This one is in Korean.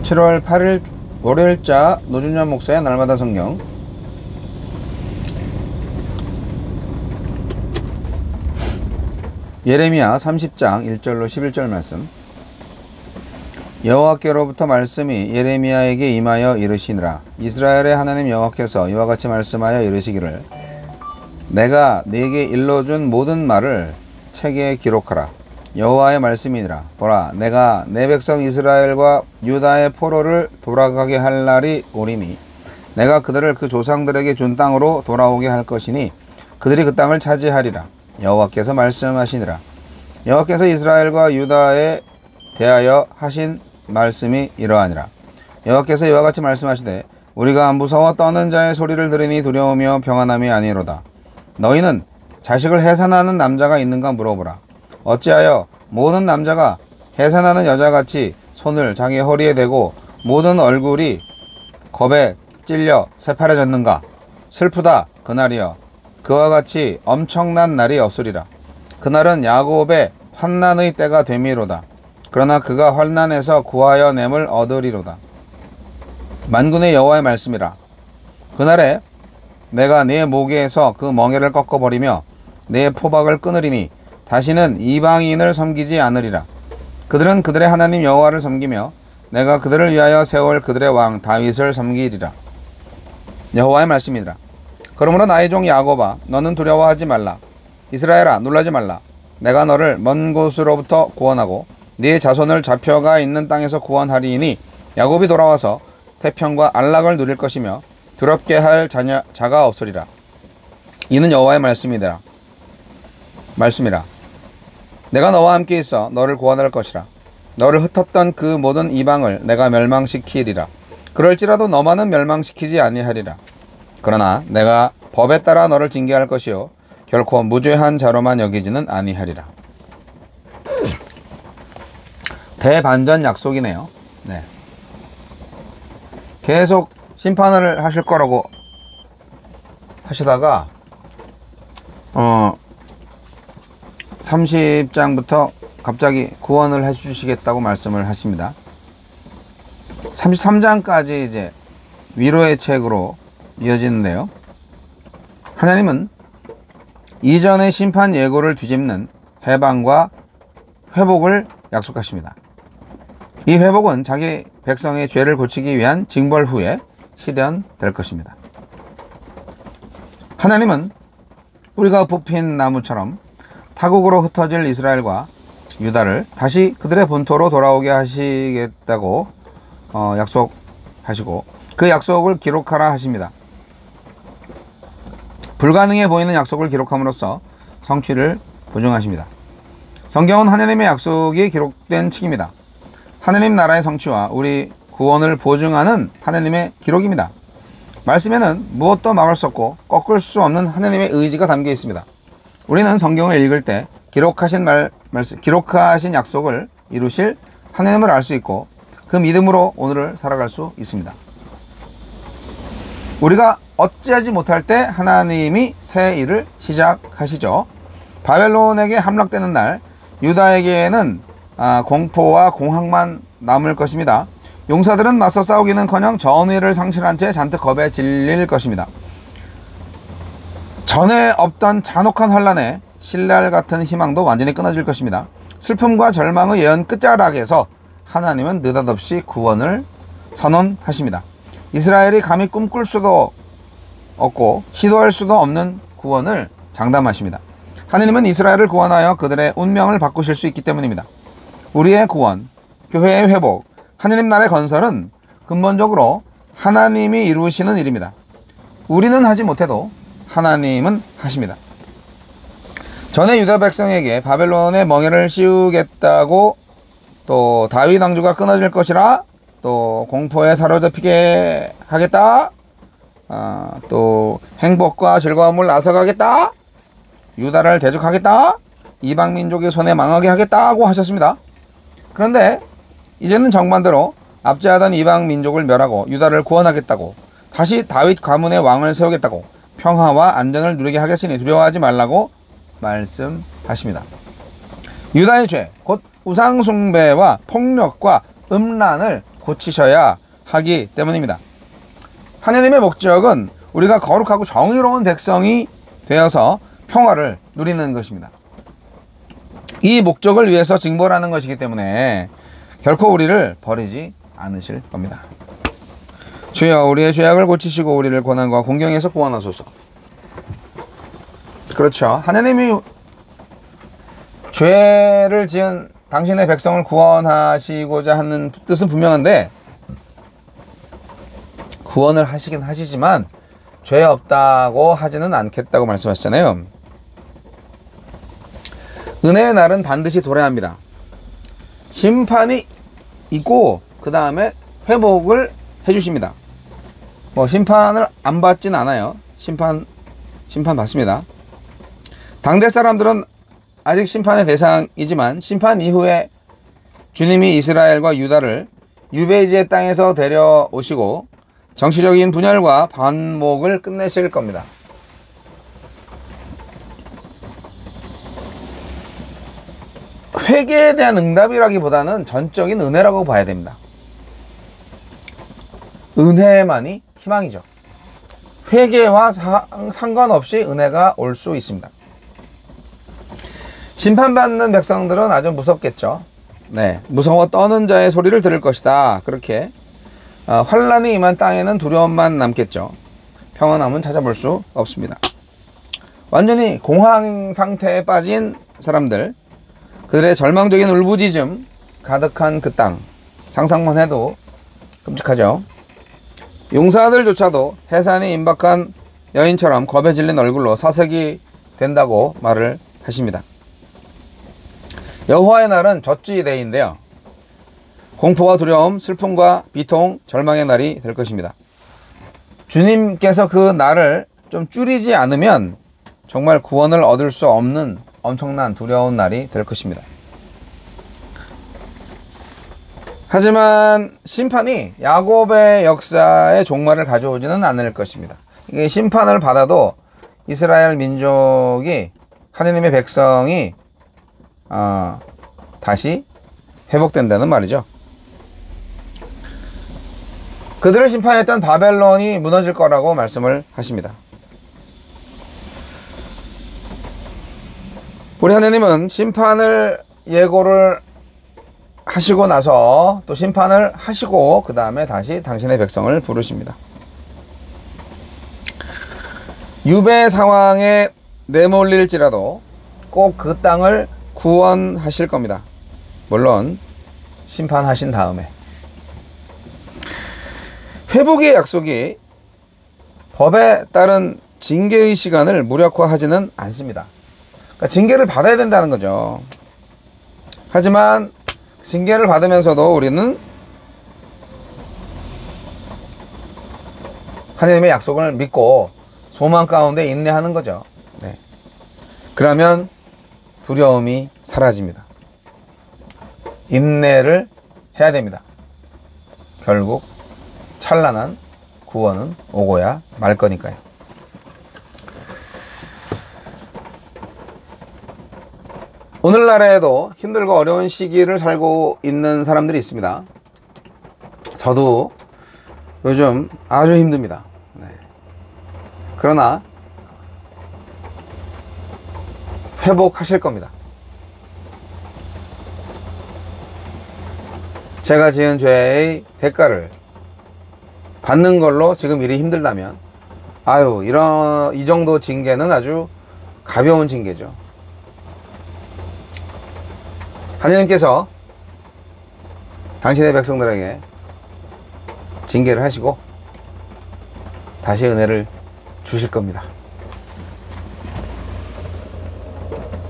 7월 8일 월요일자 노준현 목사의 날마다 성경. 예레미야 30장 1절로 11절 말씀. 여호와께로부터 말씀이 예레미야에게 임하여 이르시니라. 이스라엘의 하나님 여호와께서 이와 같이 말씀하여 이르시기를, 내가 네게 일러준 모든 말을 책에 기록하라. 여호와의 말씀이니라. 보라, 내가 내 백성 이스라엘과 유다의 포로를 돌아가게 할 날이 오리니 내가 그들을 그 조상들에게 준 땅으로 돌아오게 할 것이니 그들이 그 땅을 차지하리라. 여호와께서 말씀하시니라. 여호와께서 이스라엘과 유다에 대하여 하신 말씀이 이러하니라. 여호와께서 이와 같이 말씀하시되, 우리가 무서워 떠는 자의 소리를 들으니 두려우며 평안함이 아니로다. 너희는 자식을 해산하는 남자가 있는가 물어보라. 어찌하여 모든 남자가 해산하는 여자같이 손을 자기 허리에 대고 모든 얼굴이 겁에 찔려 새파래졌는가? 슬프다 그날이여. 그와 같이 엄청난 날이 없으리라. 그날은 야곱의 환난의 때가 되미로다. 그러나 그가 환난에서 구하여 냄을 얻으리로다. 만군의 여호와의 말씀이라. 그날에 내가 네 목에서 그 멍에를 꺾어버리며 네 포박을 끊으리니 다시는 이방인을 섬기지 않으리라. 그들은 그들의 하나님 여호와를 섬기며 내가 그들을 위하여 세울 그들의 왕 다윗을 섬기리라. 여호와의 말씀이니라. 그러므로 나의 종 야곱아, 너는 두려워하지 말라. 이스라엘아, 놀라지 말라. 내가 너를 먼 곳으로부터 구원하고 네 자손을 잡혀가 있는 땅에서 구원하리니 야곱이 돌아와서 태평과 안락을 누릴 것이며 두렵게 할 자가 없으리라. 이는 여호와의 말씀이라. 내가 너와 함께 있어 너를 구원할 것이라. 너를 흩었던 그 모든 이방을 내가 멸망시키리라. 그럴지라도 너만은 멸망시키지 아니하리라. 그러나 내가 법에 따라 너를 징계할 것이요 결코 무죄한 자로만 여기지는 아니하리라. 대반전 약속이네요. 네. 계속 심판을 하실 거라고 하시다가 30장부터 갑자기 구원을 해주시겠다고 말씀을 하십니다. 33장까지 이제 위로의 책으로 이어지는데요. 하나님은 이전의 심판 예고를 뒤집는 해방과 회복을 약속하십니다. 이 회복은 자기 백성의 죄를 고치기 위한 징벌 후에 실현될 것입니다. 하나님은 뿌리가 뽑힌 나무처럼 타국으로 흩어질 이스라엘과 유다를 다시 그들의 본토로 돌아오게 하시겠다고 약속하시고 그 약속을 기록하라 하십니다. 불가능해 보이는 약속을 기록함으로써 성취를 보증하십니다. 성경은 하나님의 약속이 기록된 책입니다. 하나님 나라의 성취와 우리 구원을 보증하는 하나님의 기록입니다. 말씀에는 무엇도 막을 수 없고 꺾을 수 없는 하나님의 의지가 담겨 있습니다. 우리는 성경을 읽을 때 기록하신 약속을 이루실 하나님을 알 수 있고 그 믿음으로 오늘을 살아갈 수 있습니다. 우리가 어찌하지 못할 때 하나님이 새 일을 시작하시죠. 바벨론에게 함락되는 날 유다에게는 공포와 공황만 남을 것입니다. 용사들은 맞서 싸우기는커녕 전의를 상실한 채 잔뜩 겁에 질릴 것입니다. 전에 없던 잔혹한 환란에 신랄 같은 희망도 완전히 끊어질 것입니다. 슬픔과 절망의 예언 끝자락에서 하나님은 느닷없이 구원을 선언하십니다. 이스라엘이 감히 꿈꿀 수도 없고 시도할 수도 없는 구원을 장담하십니다. 하나님은 이스라엘을 구원하여 그들의 운명을 바꾸실 수 있기 때문입니다. 우리의 구원, 교회의 회복, 하나님 나라의 건설은 근본적으로 하나님이 이루시는 일입니다. 우리는 하지 못해도 하나님은 하십니다. 전에 유다 백성에게 바벨론의 멍에를 씌우겠다고, 또 다윗 왕조가 끊어질 것이라, 또 공포에 사로잡히게 하겠다, 또 행복과 즐거움을 앗아가겠다, 유다를 대적하겠다, 이방 민족의 손에 망하게 하겠다고 하셨습니다. 그런데 이제는 정반대로 압제하던 이방 민족을 멸하고 유다를 구원하겠다고, 다시 다윗 가문의 왕을 세우겠다고, 평화와 안전을 누리게 하겠으니 두려워하지 말라고 말씀하십니다. 유다의 죄, 곧 우상숭배와 폭력과 음란을 고치셔야 하기 때문입니다. 하나님의 목적은 우리가 거룩하고 정의로운 백성이 되어서 평화를 누리는 것입니다. 이 목적을 위해서 징벌하는 것이기 때문에 결코 우리를 버리지 않으실 겁니다. 주여 우리의 죄악을 고치시고 우리를 고난과 공경에서 구원하소서. 그렇죠. 하나님이 죄를 지은 당신의 백성을 구원하시고자 하는 뜻은 분명한데, 구원을 하시긴 하시지만 죄 없다고 하지는 않겠다고 말씀하셨잖아요. 은혜의 날은 반드시 돌아야 합니다. 심판이 있고 그 다음에 회복을 해주십니다. 심판을 안 받진 않아요. 심판 받습니다. 당대 사람들은 아직 심판의 대상이지만 심판 이후에 주님이 이스라엘과 유다를 유배지의 땅에서 데려오시고 정치적인 분열과 반목을 끝내실 겁니다. 회개에 대한 응답이라기보다는 전적인 은혜라고 봐야 됩니다. 은혜만이 희망이죠. 회개와 상관없이 은혜가 올 수 있습니다. 심판받는 백성들은 아주 무섭겠죠. 네, 무서워 떠는 자의 소리를 들을 것이다. 그렇게 환란이 임한 땅에는 두려움만 남겠죠. 평안함은 찾아볼 수 없습니다. 완전히 공황 상태에 빠진 사람들, 그들의 절망적인 울부짖음 가득한 그 땅, 상상만 해도 끔찍하죠. 용사들조차도 해산이 임박한 여인처럼 겁에 질린 얼굴로 사색이 된다고 말을 하십니다. 여호와의 날은 젖지대인데요, 공포와 두려움, 슬픔과 비통, 절망의 날이 될 것입니다. 주님께서 그 날을 좀 줄이지 않으면 정말 구원을 얻을 수 없는 엄청난 두려운 날이 될 것입니다. 하지만 심판이 야곱의 역사의 종말을 가져오지는 않을 것입니다. 이게 심판을 받아도 이스라엘 민족이, 하느님의 백성이 다시 회복된다는 말이죠. 그들을 심판했던 바벨론이 무너질 거라고 말씀을 하십니다. 우리 하느님은 심판을 예고를 하시고 나서 또 심판을 하시고 그 다음에 다시 당신의 백성을 부르십니다. 유배 상황에 내몰릴지라도 꼭 그 땅을 구원하실 겁니다. 물론 심판하신 다음에. 회복의 약속이 법에 따른 징계의 시간을 무력화하지는 않습니다. 그러니까 징계를 받아야 된다는 거죠. 하지만 징계를 받으면서도 우리는 하나님의 약속을 믿고 소망 가운데 인내하는 거죠. 네. 그러면 두려움이 사라집니다. 인내를 해야 됩니다. 결국 찬란한 구원은 오고야 말 거니까요. 오늘날에도 힘들고 어려운 시기를 살고 있는 사람들이 있습니다. 저도 요즘 아주 힘듭니다. 네. 그러나 회복하실 겁니다. 제가 지은 죄의 대가를 받는 걸로 지금 일이 힘들다면, 이 정도 징계는 아주 가벼운 징계죠. 하나님께서 당신의 백성들에게 징계를 하시고 다시 은혜를 주실 겁니다.